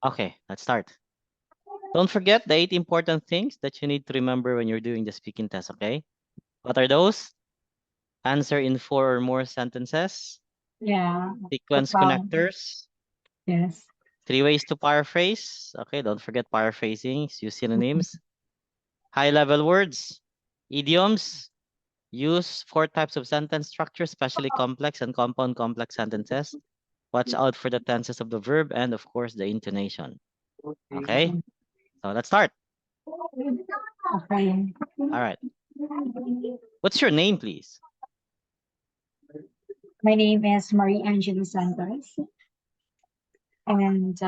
Okay, let's start. Don't forget the 8 important things that you need to remember when you're doing the speaking test, okay? What are those? Answer in 4 or more sentences, Yeah. sequence Wow. connectors, Yes. 3 ways to paraphrase. Okay, don't forget paraphrasing, use synonyms, high-level words, idioms, use 4 types of sentence structure, especially complex and compound complex sentences. Watch out for the tenses of the verb and, of course, the intonation. Okay, so let's start. Okay. All right. What's your name, please? My name is Marie Angela Santos, and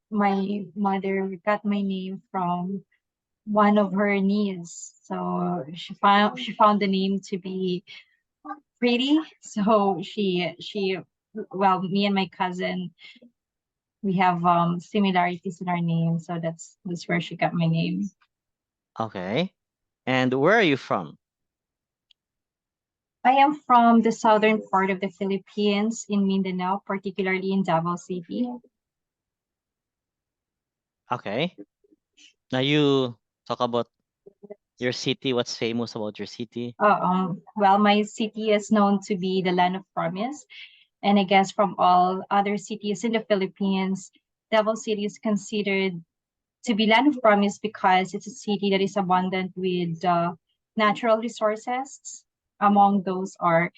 my mother got my name from one of her niece. So she found the name to be pretty. So well, me and my cousin, we have similarities in our name. So that's where she got my name. Okay. And where are you from? I am from the southern part of the Philippines in Mindanao, particularly in Davao City. Okay. Now you talk about your city. What's famous about your city? Well, my city is known to be the land of promise. And I guess from all other cities in the Philippines, Davao City is considered to be land of promise because it's a city that is abundant with natural resources. Among those are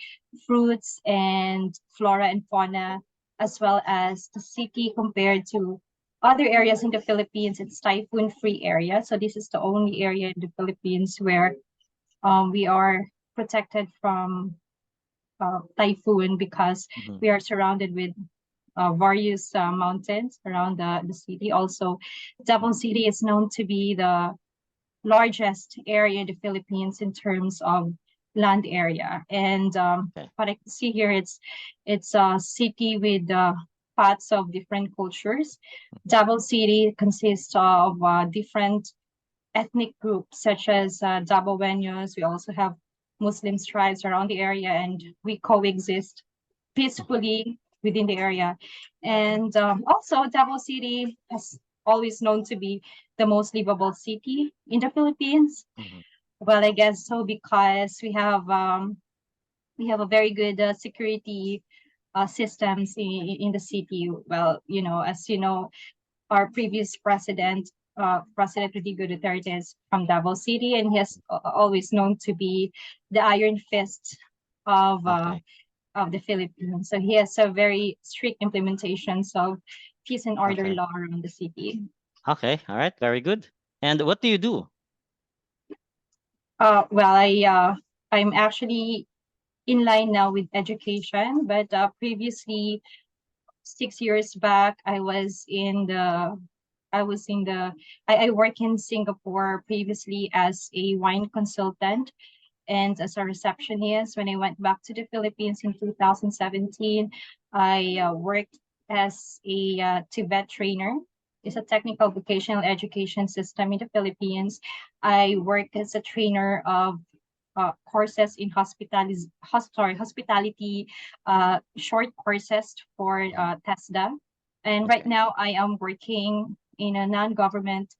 fruits and flora and fauna, as well as the city compared to other areas in the Philippines. It's typhoon-free area. So this is the only area in the Philippines where we are protected from typhoon because Mhm. we are surrounded with various mountains around the city. Also, Davao City is known to be the largest area in the Philippines in terms of land area. And Okay. what I can see here, it's a city with pots of different cultures. Davao City consists of different ethnic groups such as Dabaweños. We also have Muslim tribes around the area, and we coexist Mhm. peacefully within the area. And also, Davao City has always known to be the most livable city in the Philippines. Mhm. Well, I guess so because we have a very good security systems in the city. Well, as you know, our previous president, President Rodrigo Duterte, is from Davao City, and he has always known to be the iron fist of uh, Okay. of the Philippines. So he has a very strict implementations of peace and order Okay. law around the city. Okay. All right. Very good. And what do you do? Well, I'm actually in line now with education, but previously 6 years back, I was in the I work in Singapore previously as a wine consultant and as a receptionist. When I went back to the Philippines in 2017, I worked as a Tibet trainer. It's a technical vocational education system in the Philippines. I work as a trainer of courses in hospitality, short courses for Mhm. TESDA. And right Okay. now I am working in a non-government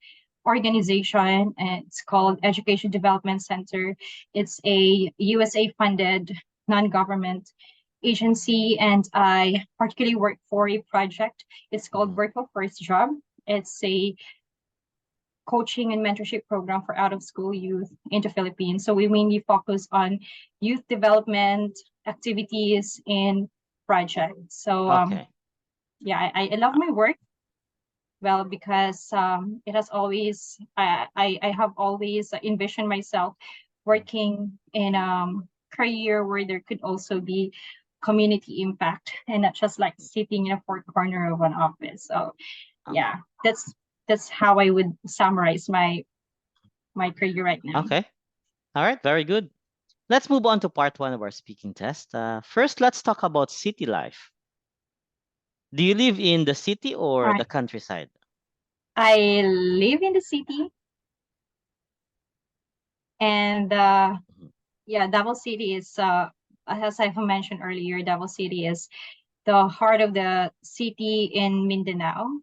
organization, and it's called Education Development Center. It's a USA funded non-government agency, and I particularly work for a project. It's called Mhm. Virtual First Job. It's a coaching and mentorship program for out of school youth in the Philippines. So we mainly focus on youth development activities and projects. So Okay. yeah, I love my work. Well, because it has always I have always envisioned myself Mhm. working in career where there could also be community impact and not just like sitting in a fourth corner of an office. So Okay. yeah, that's how I would summarize my career right now. Okay. All right. Very good. Let's move on to part 1 of our speaking test. First, let's talk about city life. Do you live in the city All or the right. countryside? I live in the city, and Mhm. yeah, Davao City is as I have mentioned earlier, Davao City is the heart of the city in Mindanao.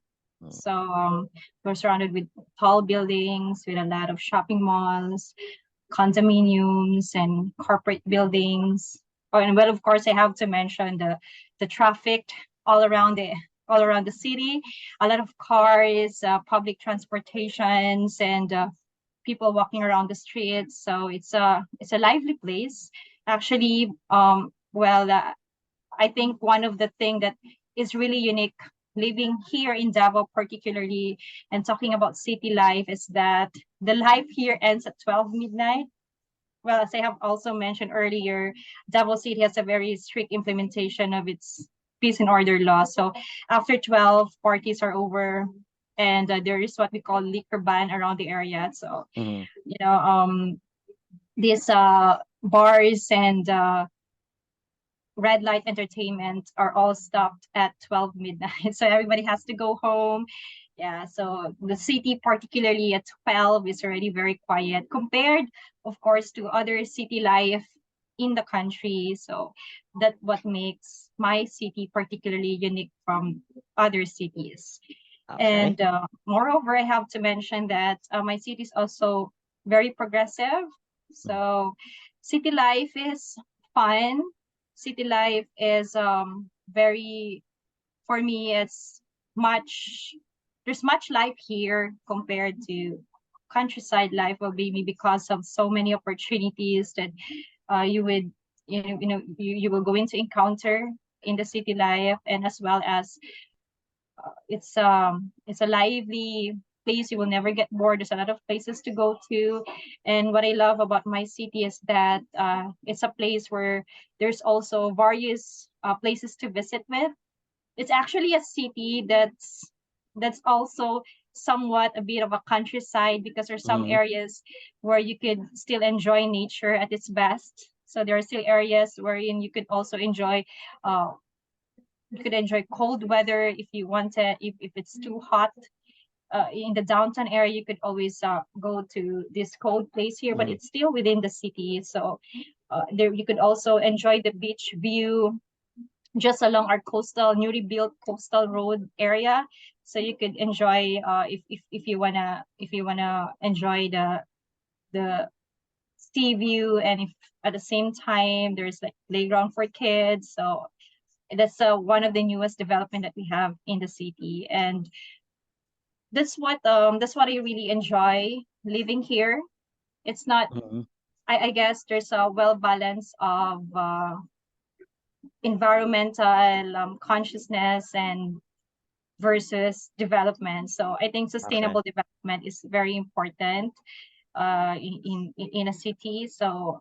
So we're surrounded with tall buildings, with a lot of shopping malls, condominiums, and corporate buildings. Oh, and well, of course, I have to mention the traffic all around the all around the city. A lot of cars, public transportations, and people walking around the streets. So it's a lively place. Actually, I think one of the thing that is really unique living here in Davao particularly and talking about city life is that the life here ends at 12 midnight. Well, as I have also mentioned earlier, Davao City has a very strict implementation of its peace and order law. So after 12, parties are over, and there is what we call liquor ban around the area. So, Mm-hmm. you know, these bars and red light entertainment are all stopped at 12 midnight. So everybody has to go home. Yeah, so the city, particularly at 12, is already very quiet compared, of course, to other city life in the country. So that's what makes my city particularly unique from other cities. Okay. And moreover, I have to mention that my city is also very progressive. Mm-hmm. So city life is fun. City life is very, for me, it's much, there's much life here compared to countryside life, or maybe because of so many opportunities that you would, you will go into encounter in the city life, and as well as it's a lively place. You will never get bored. There's a lot of places to go to, and what I love about my city is that it's a place where there's also various places to visit with. It's actually a city that's also somewhat a bit of a countryside, because there's some Mm-hmm. areas where you could still enjoy nature at its best. So there are still areas wherein uh, you could enjoy cold weather if you want it. If it's too hot in the downtown area, you could always go to this cold place here, but Mm-hmm. it's still within the city. So there you could also enjoy the beach view just along our newly built coastal road area. So you could enjoy if you wanna enjoy the sea view, and if at the same time there's like playground for kids. So that's one of the newest development that we have in the city, and that's what I really enjoy living here. It's not, Mm-hmm. I guess there's a well balance of environmental consciousness and versus development. So I think Okay. sustainable development is very important in a city. So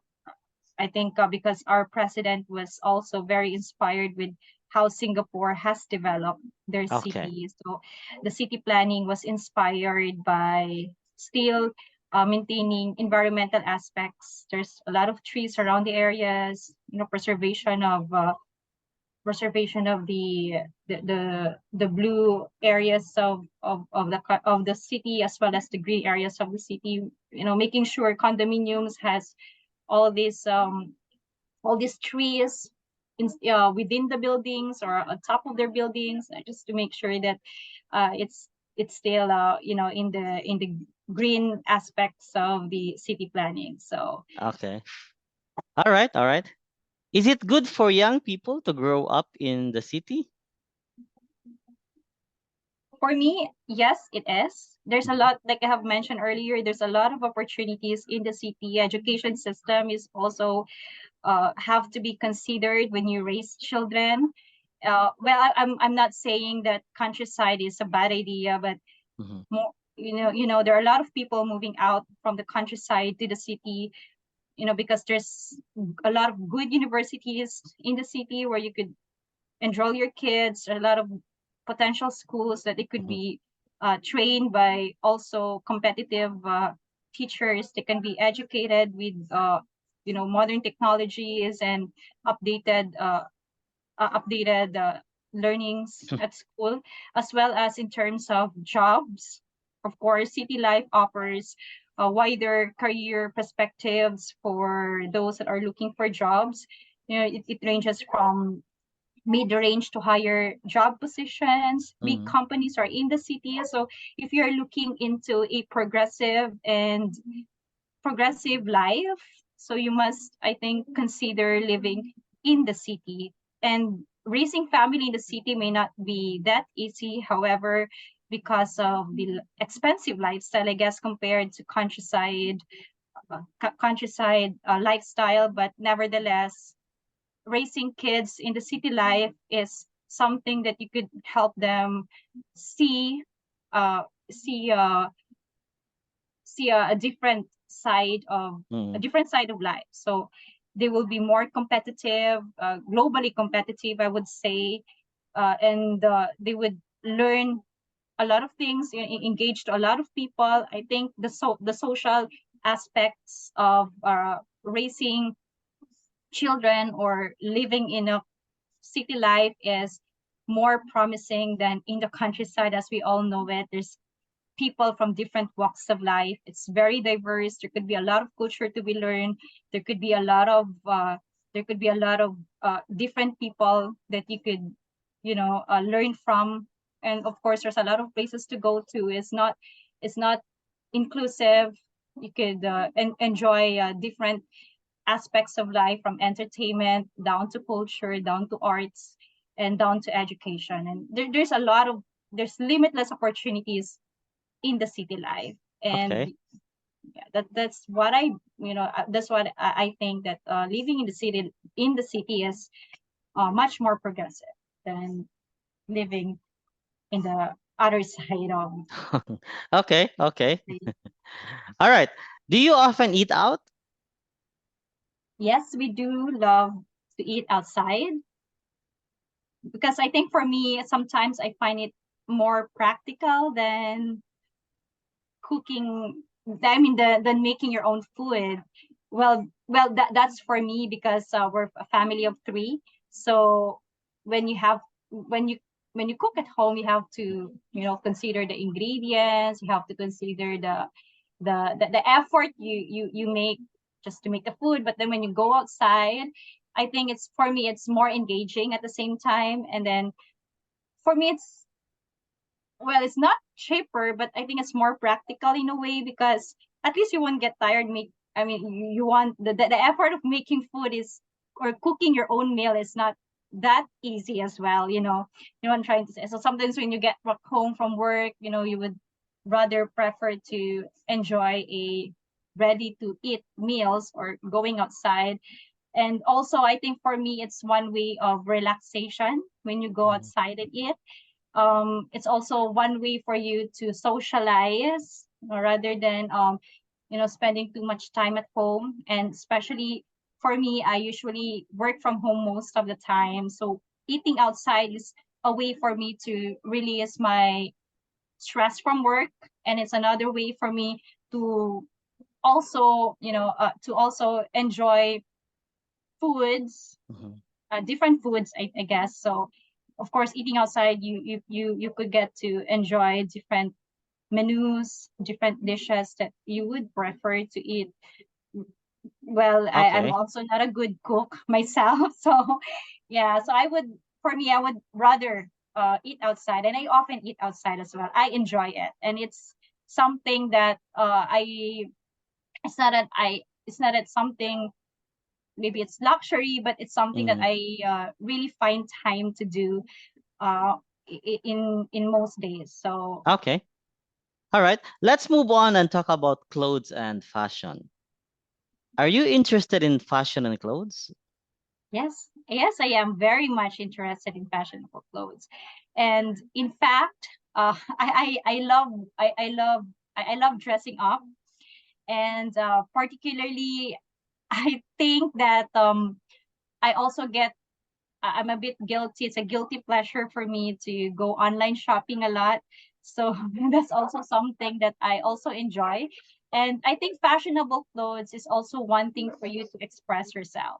I think because our president was also very inspired with how Singapore has developed their Okay. city. So the city planning was inspired by still maintaining environmental aspects. There's a lot of trees around the areas, preservation of the blue areas of the city, as well as the green areas of the city. Making sure condominiums has all these trees within the buildings or on top of their buildings, just to make sure that it's still in the green aspects of the city planning. So Okay. All right. All right. Is it good for young people to grow up in the city? for me, yes, it is. There's a Mhm. lot, like I have mentioned earlier, there's a lot of opportunities in the city. Education system is also have to be considered when you raise children. Well, I'm not saying that countryside is a bad idea, but Mhm. more, there are a lot of people moving out from the countryside to the city, because there's a lot of good universities in the city where you could enroll your kids, a lot of potential schools that they could Mhm. be trained by also competitive teachers. They can be educated with modern technologies and updated learnings at school, as well as in terms of jobs. Of course, city life offers wider career perspectives for those that are looking for jobs. It ranges from mid-range to higher job positions. Big Mm. companies are in the city. So if you're looking into a progressive life, so you must, I think, consider living in the city. And raising family in the city may not be that easy. However, because of the expensive lifestyle, I guess, compared to countryside lifestyle, but nevertheless, raising kids in the city life is something that you could help them see uh see uh see a different side of Mm. life. So they will be more competitive, globally competitive, I would say, and they would learn a lot of things, engage to a lot of people. I think the social aspects of raising children or living in a city life is more promising than in the countryside, as we all know it. There's people from different walks of life. It's very diverse. There could be a lot of culture to be learned. There could be a lot of different people that you could, learn from. And of course, there's a lot of places to go to. It's not inclusive. You could enjoy different aspects of life, from entertainment down to culture, down to arts, and down to education. And there's limitless opportunities in the city life. And Okay. yeah, that's what I think, that living in the city is much more progressive than living in the other side of Okay. Okay. the. All right. Do you often eat out? Yes, we do love to eat outside, because I think for me, sometimes I find it more practical than cooking. I mean, than making your own food. That's for me, because we're a family of three. So when you have when you when you cook at home, you have to, consider the ingredients. You have to consider the effort you make just to make the food. But then when you go outside, I think it's for me it's more engaging at the same time. And then for me, it's not cheaper, but I think it's more practical in a way, because at least you won't get tired. You want the effort of making food is, or cooking your own meal is not that easy as well. You know what I'm trying to say. So sometimes when you get back home from work, you would rather prefer to enjoy a ready to eat meals or going outside. And also, I think for me, it's one way of relaxation when you go Mm. outside and eat. It's also one way for you to socialize, rather than spending too much time at home. And especially for me, I usually work from home most of the time, so eating outside is a way for me to release my stress from work. And it's another way for me to also enjoy foods, Mhm. different foods, I guess. So of course, eating outside, you could get to enjoy different menus, different dishes that you would prefer to eat. Well, I'm Okay. also not a good cook myself. So yeah, so I would rather eat outside, and I often eat outside as well. I enjoy it, and it's something that I it's not that something, maybe it's luxury, but it's something that Mm. I really find time to do uh, in most days. So Okay. All right. Let's move on and talk about clothes and fashion. Are you interested in fashion and clothes? yes, I am very much interested in fashionable clothes, and in fact, I love dressing up, and particularly, I think that I also get I'm a bit guilty. It's a guilty pleasure for me to go online shopping a lot. So that's also something that I also enjoy. And I think fashionable clothes is also one thing for you to express yourself.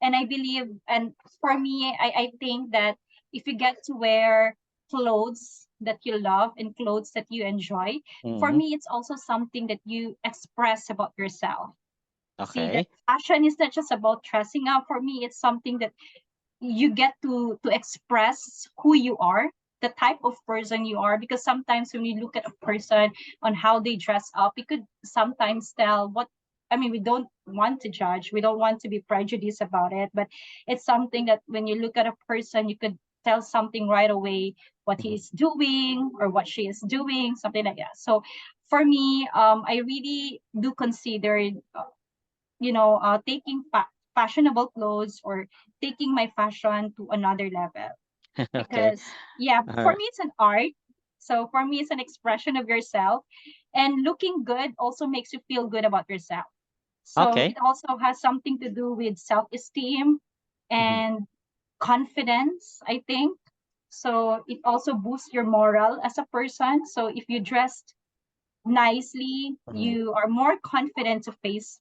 And I believe, and for me, I think that if you get to wear clothes that you love and clothes that you enjoy, for Mm. me, it's also something that you express about yourself. See, that Okay. fashion is not just about dressing up. For me, it's something that you get to express who you are, the type of person you are, because sometimes when you look at a person on how they dress up, you could sometimes tell what, I mean, we don't want to judge, we don't want to be prejudiced about it, but it's something that when you look at a person, you could tell something right away, what he Mhm. is doing or what she is doing, something like that. So for me, I really do consider taking fashionable clothes or taking my fashion to another level, Okay. because yeah, All for right. me it's an art. So for me it's an expression of yourself, and looking good also makes you feel good about yourself. So it Okay. also has something to do with self-esteem Mhm. and confidence, I think. So it also boosts your moral as a person. So if you dressed nicely, Mhm. you are more confident to face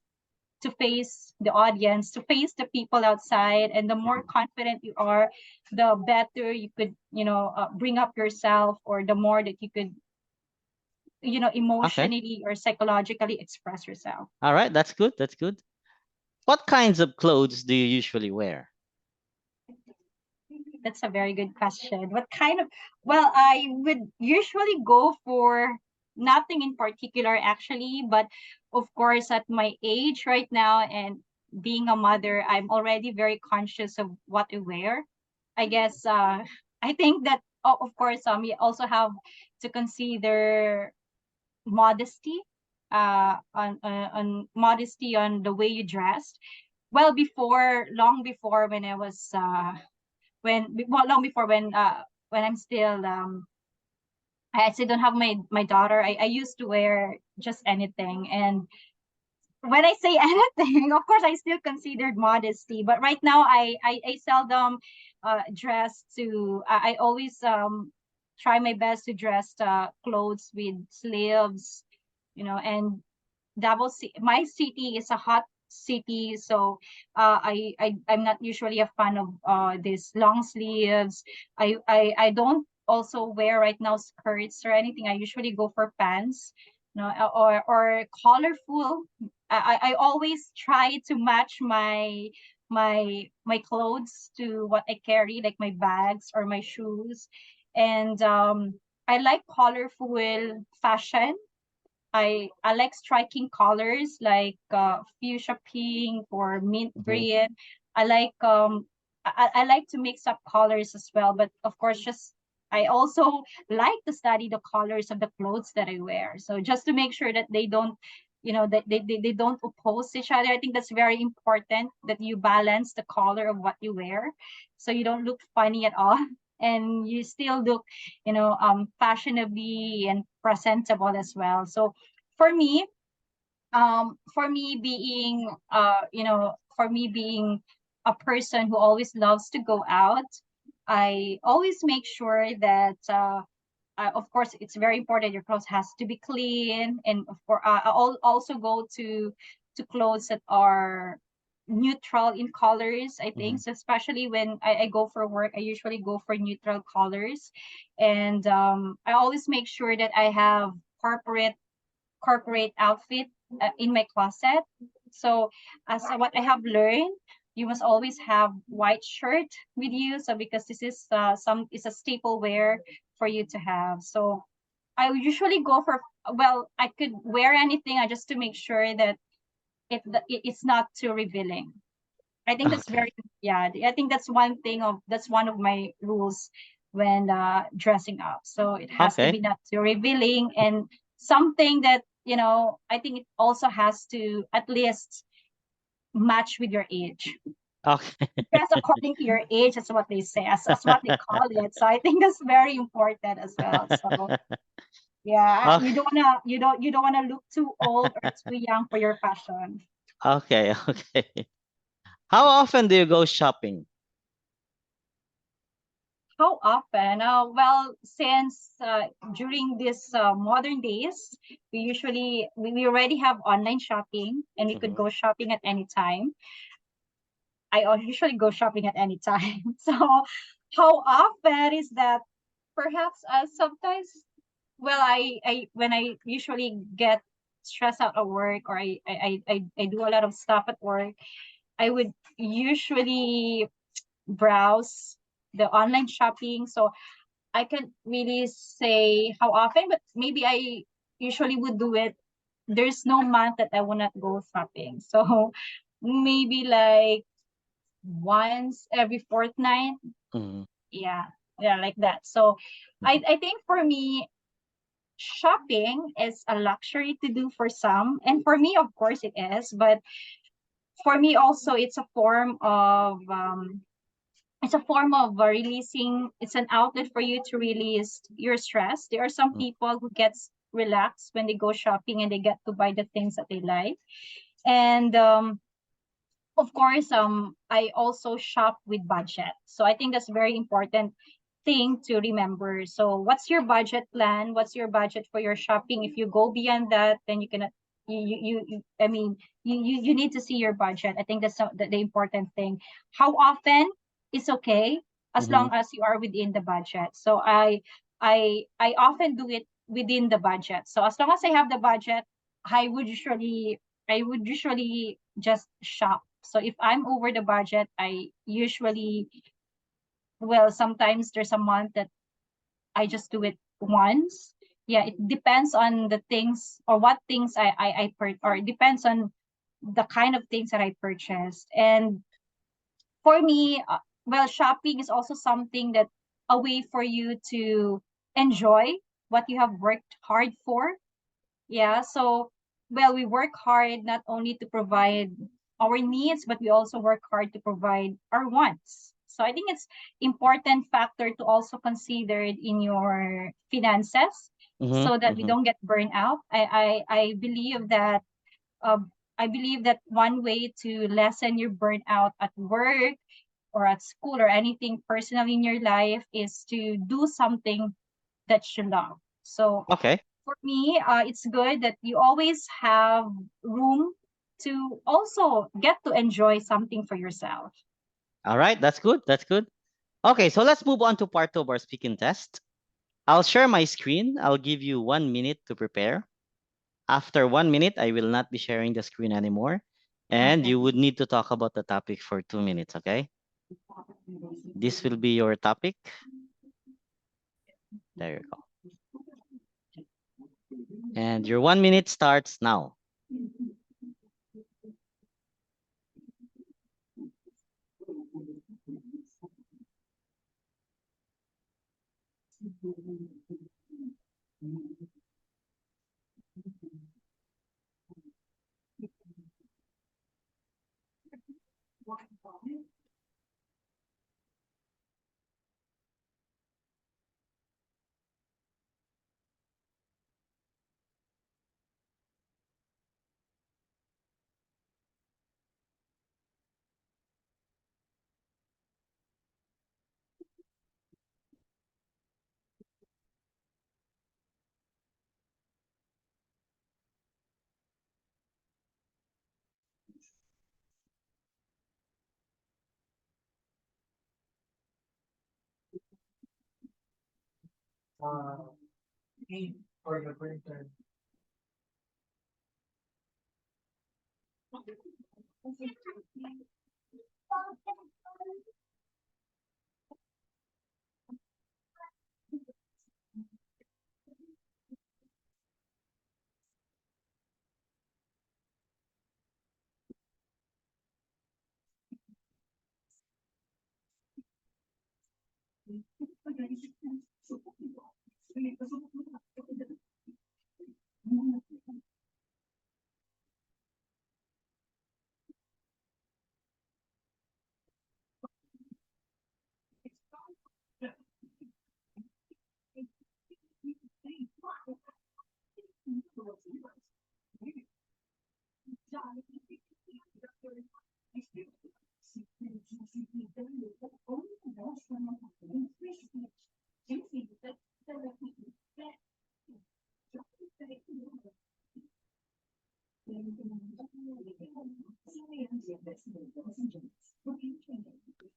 the audience, to face the people outside. And the more Mhm. confident you are, the better you could, bring up yourself, or the more that you could, Okay. emotionally or psychologically express yourself. All right. That's good. That's good. What kinds of clothes do you usually wear? That's a very good question. What kind of, well, I would usually go for nothing in particular, actually, but of course, at my age right now and being a mother, I'm already very conscious of what I wear. I guess, I think that, oh, of course, you also have to consider modesty, on modesty on the way you dressed. Well, before, long before, when I was, well, long before, when I'm still, I still don't have my daughter, I used to wear just anything. And when I say anything, of course I still considered modesty, but right now I seldom dress to, I always try my best to dress clothes with sleeves, and my city is a hot city, so I'm not usually a fan of these long sleeves. I don't also wear right now skirts or anything. I usually go for pants, or colorful. I always try to match my clothes to what I carry, like my bags or my shoes. And I like colorful fashion. I like striking colors, like fuchsia pink or mint Mhm. green. I like I like to mix up colors as well, but of course, just I also like to study the colors of the clothes that I wear. So just to make sure that they don't, that they don't oppose each other. I think that's very important, that you balance the color of what you wear, so you don't look funny at all, and you still look, fashionably and presentable as well. So for me, for me being a person who always loves to go out, I always make sure that, of course, it's very important your clothes has to be clean, and of course, I'll also go to clothes that are neutral in colors, I think. Mhm. So especially when I go for work, I usually go for neutral colors. And I always make sure that I have corporate outfit in my closet. So as what I have learned, you must always have white shirt with you. So because this is some is a staple wear for you to have. So I usually go for, well, I could wear anything, just to make sure that it's not too revealing. I think that's Okay. very, yeah. I think that's one of my rules when dressing up. So it has to Okay. be not too revealing, and something that, I think it also has to at least match with your age. Okay. Dress according to your age, that's what they say, as what they call it. So I think that's very important as well. So yeah, Okay. you don't wanna look too old or too young for your fashion. Okay. Okay. How often do you go shopping? How often? Well, since during this modern days, we already have online shopping, and we could Mhm. go shopping at any time. Usually go shopping at any time. So, how often is that? Perhaps sometimes. Well, I when I usually get stressed out at work, or I do a lot of stuff at work, I would usually. browse the online shopping. So I can't really say how often, but maybe I usually would do it. There's no month that I will not go shopping. So maybe like once every fortnight. Mm-hmm. Yeah. Yeah, like that. So I think for me, shopping is a luxury to do for some. And for me, of course, it is. But for me also, it's a form of releasing. It's an outlet for you to release your stress. There are some people who gets relaxed when they go shopping and they get to buy the things that they like. And of course, I also shop with budget. So I think that's very important thing to remember. So what's your budget plan? What's your budget for your shopping? If you go beyond that, then you cannot. I mean, you need to see your budget. I think that's the important thing. How often is okay as Mm-hmm. long as you are within the budget. So I often do it within the budget. So as long as I have the budget, I would usually just shop. So if I'm over the budget, I usually, well, sometimes there's a month that I just do it once. Yeah, it depends on the things or what things or it depends on the kind of things that I purchased. And for me, well, shopping is also something that a way for you to enjoy what you have worked hard for. Yeah, so well, we work hard not only to provide our needs, but we also work hard to provide our wants. So I think it's important factor to also consider it in your finances Mm-hmm. so that we Mm-hmm. don't get burned out. Uh, I believe that one way to lessen your burnout at work or at school or anything personal in your life is to do something that you love. So Okay. for me, it's good that you always have room to also get to enjoy something for yourself. All right. That's good. That's good. Okay. So let's move on to part two of our speaking test. I'll share my screen. I'll give you 1 minute to prepare. After 1 minute, I will not be sharing the screen anymore. And Okay. you would need to talk about the topic for 2 minutes. Okay. This will be your topic. There you go. And your 1 minute starts now.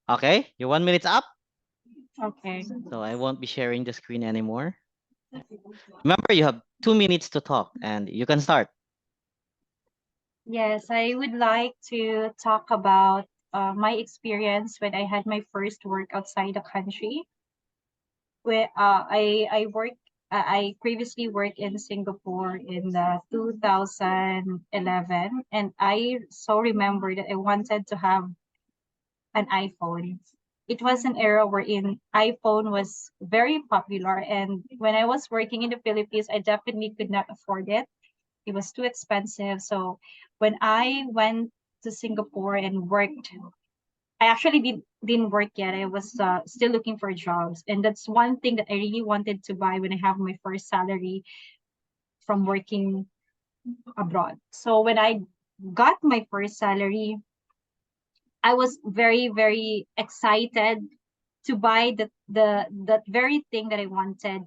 Okay. Your 1 minute's up. Okay. So I won't be sharing the screen anymore. Remember, you have 2 minutes to talk and you can start. Yes, I would like to talk about my experience when I had my first work outside the country. Where I previously worked in Singapore in the 2011, and I so remember that I wanted to have an iPhone. It was an era wherein iPhone was very popular, and when I was working in the Philippines, I definitely could not afford it. It was too expensive. So when I went to Singapore and worked, I actually didn't work yet. I was still looking for jobs, and that's one thing that I really wanted to buy when I have my first salary from working abroad. So when I got my first salary, I was very excited to buy that very thing that I wanted.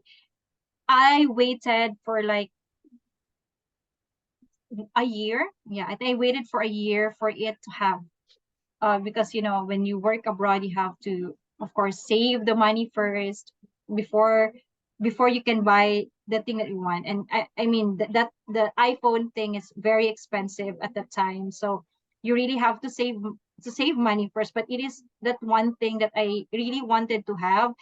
I waited for like a year. Yeah, I think I waited for a year for it to have, because when you work abroad, you have to, of course, save the money first before you can buy the thing that you want. And I mean that the iPhone thing is very expensive at that time, so you really have to save money first. But it is that one thing that I really wanted to have.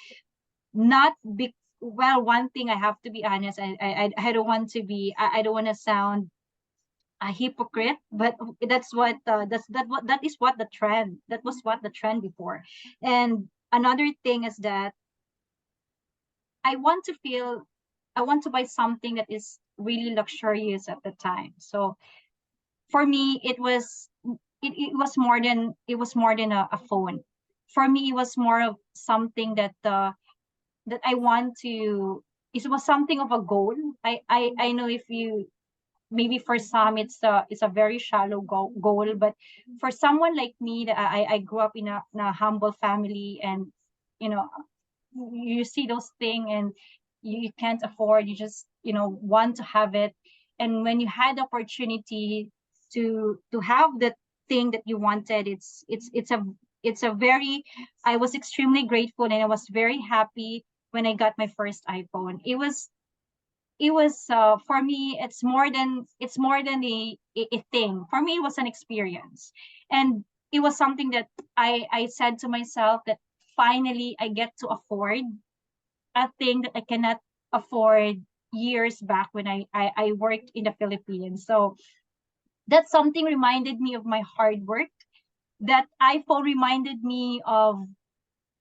Not be Well, one thing, I have to be honest, I don't want to be, I don't want to sound a hypocrite, but that's what that is what the trend, that was what the trend before. And another thing is that I want to feel, I want to buy something that is really luxurious at the time. So for me, it was more than a phone. For me, it was more of something that I want to. It was something of a goal. I know, if you, maybe for some it's a very shallow goal, but for someone like me, that I grew up in a humble family, and you know you see those things, and you can't afford, you just want to have it. And when you had the opportunity to have the thing that you wanted, it's a very, I was extremely grateful, and I was very happy when I got my first iPhone. It was for me, it's more than a thing. For me, it was an experience, and it was something that I said to myself that finally I get to afford a thing that I cannot afford years back when I worked in the Philippines. So that something reminded me of my hard work. That iPhone reminded me of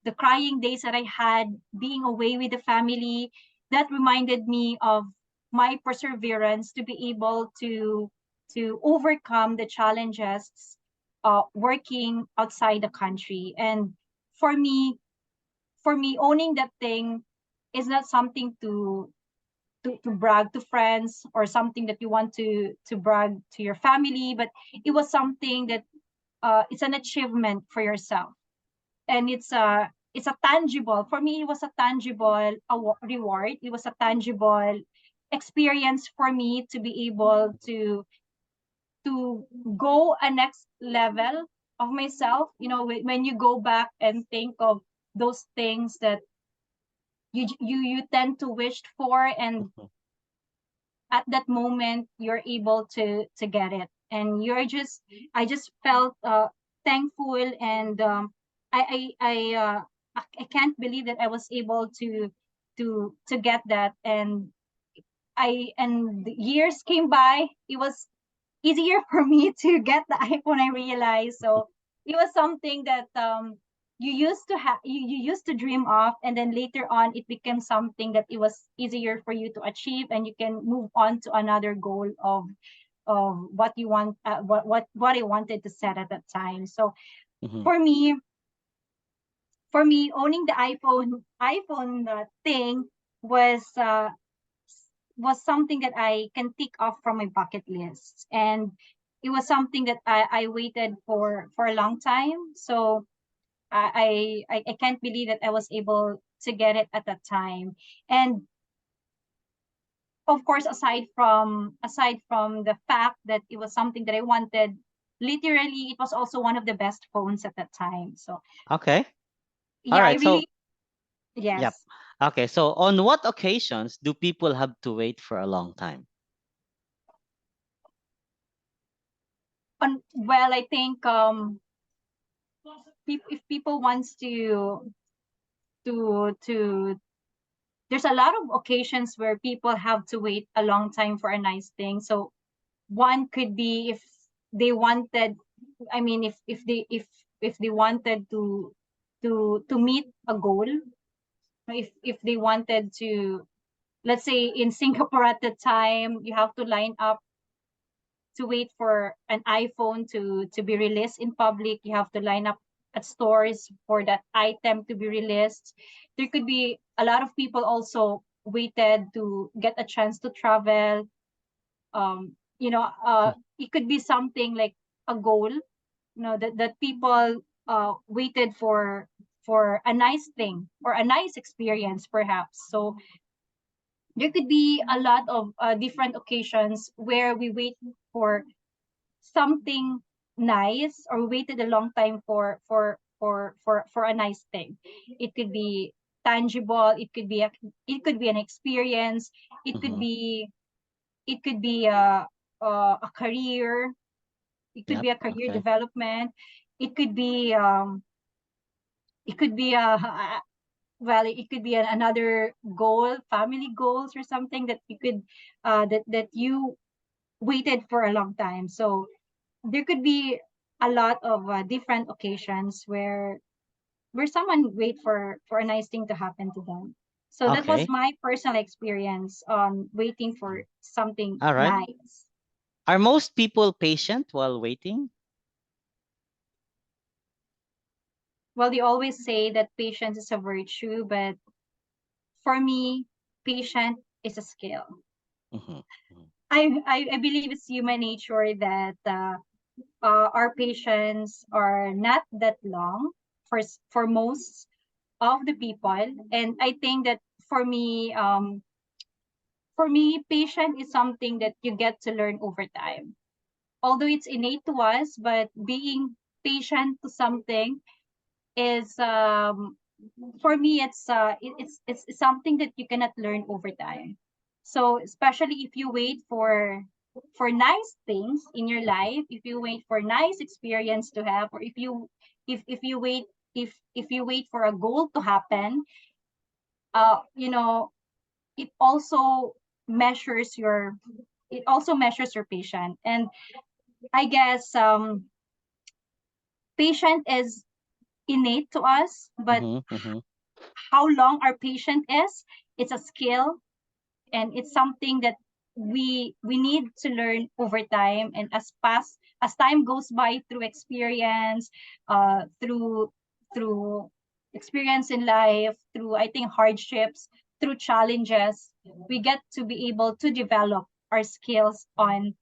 the crying days that I had being away with the family. That reminded me of my perseverance to be able to overcome the challenges working outside the country. And for me, owning that thing is not something to brag to friends, or something that you want to brag to your family, but it was something that it's an achievement for yourself. And it's a tangible, for me, it was a tangible reward. It was a tangible experience for me to be able to go a next level of myself. When you go back and think of those things that you tend to wish for, and Mhm. at that moment you're able to get it, and I just felt thankful. And I I I, uh, I can't believe that I was able to get that. And the years came by. It was easier for me to get the iPhone, I realized. So it was something that you used to dream of, and then later on it became something that it was easier for you to achieve, and you can move on to another goal of what you want, what I wanted to set at that time. So Mhm. for me, owning the iPhone thing was uh, was something that I can tick off from my bucket list. And it was something that I waited for a long time. So I can't believe that I was able to get it at that time. And of course, aside from the fact that it was something that I wanted, literally it was also one of the best phones at that time. So Okay. All yeah, I right. So, really, yep. yes. Okay. So, on what occasions do people have to wait for a long time? Well, I think if people wants to there's a lot of occasions where people have to wait a long time for a nice thing. So one could be if they wanted, I mean, if they wanted to meet a goal, if they wanted to, let's say in Singapore at the time, you have to line up to wait for an iPhone to be released in public. You have to line up at stores for that item to be released. There could be a lot of people also waited to get a chance to travel. It could be something like a goal, that people waited for a nice thing or a nice experience perhaps. So there could be a lot of different occasions where we wait for something nice, or waited a long time for a nice thing. It could be tangible, it could be an experience, it could Mm-hmm. be it could be a career, it could Yep. be a career Okay. development, it could be it could be well, it could be another goal, family goals, or something that you could that you waited for a long time. So there could be a lot of different occasions where someone wait for a nice thing to happen to them. So that was Okay. my personal experience on waiting Mm. for something All right. nice. Are most people patient while waiting? Well, they always say that patience is a virtue, but for me, patient is a skill. Mm-hmm. Mm-hmm. I believe it's human nature that our patience are not that long for most of the people. And I think that for me, patience is something that you get to learn over time. Although it's innate to us, but being patient to something is for me it's something that you cannot learn over time. So especially if you wait for nice things in your life, if you wait for nice experience to have, or if you wait, if you wait for a goal to happen, uh you know it also measures your it also measures your patient. And I guess patient is innate to us, but Mm-hmm. Mm-hmm. how long our patient is, it's a skill, and it's something that we need to learn over time. And as time goes by, through experience, through experience in life, through, I think, hardships, through challenges, we get to be able to develop our skills on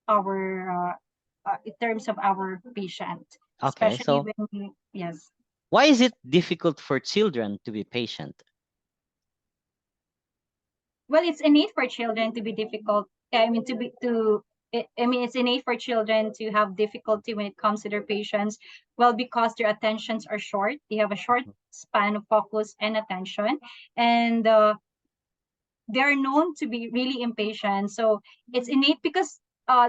our in terms of our patient, Okay. especially So when yes. why is it difficult for children to be patient? Well, it's innate for children to be difficult. I mean, to be to. I mean, it's innate for children to have difficulty when it comes to their patience. Well, because their attentions are short, they have a short span of focus and attention, and they're known to be really impatient. So it's innate because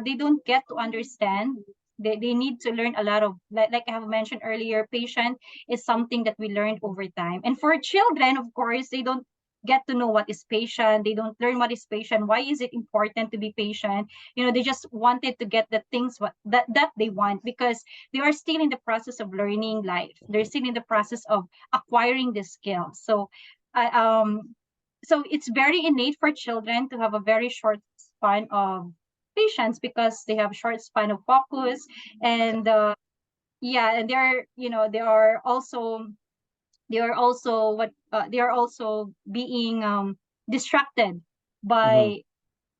they don't get to understand. They need to learn a lot of, like I have mentioned earlier, patient is something that we learn over time. And for children, of course, they don't get to know what is patient. They don't learn what is patient. Why is it important to be patient? They just wanted to get the things that they want, because they are still in the process of learning life. They're Mhm. still in the process of acquiring the skills. So it's very innate for children to have a very short span of patience, because they have short span of focus. Okay. And yeah, and they are also being distracted Mm-hmm. by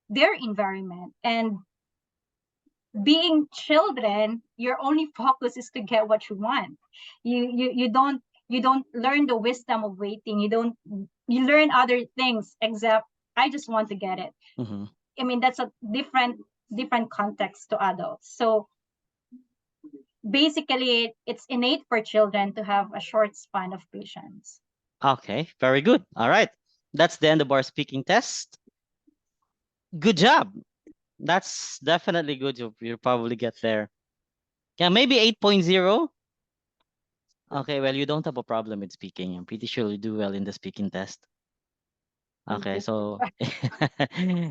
their environment. And being children, your only focus is to get what you want. You don't learn the wisdom of waiting. You learn other things, except I just want to get it. Mm-hmm. I mean, that's a different context to adults. So basically, it's innate for children to have a short span of patience. Okay. Very good. All right. That's the end of our speaking test. Good job. That's definitely good. You'll probably get there. Yeah, maybe 8.0. Okay, well, you don't have a problem with speaking. I'm pretty sure you do well in the speaking test. Thank Okay, you. so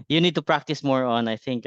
you need to practice more on, I think,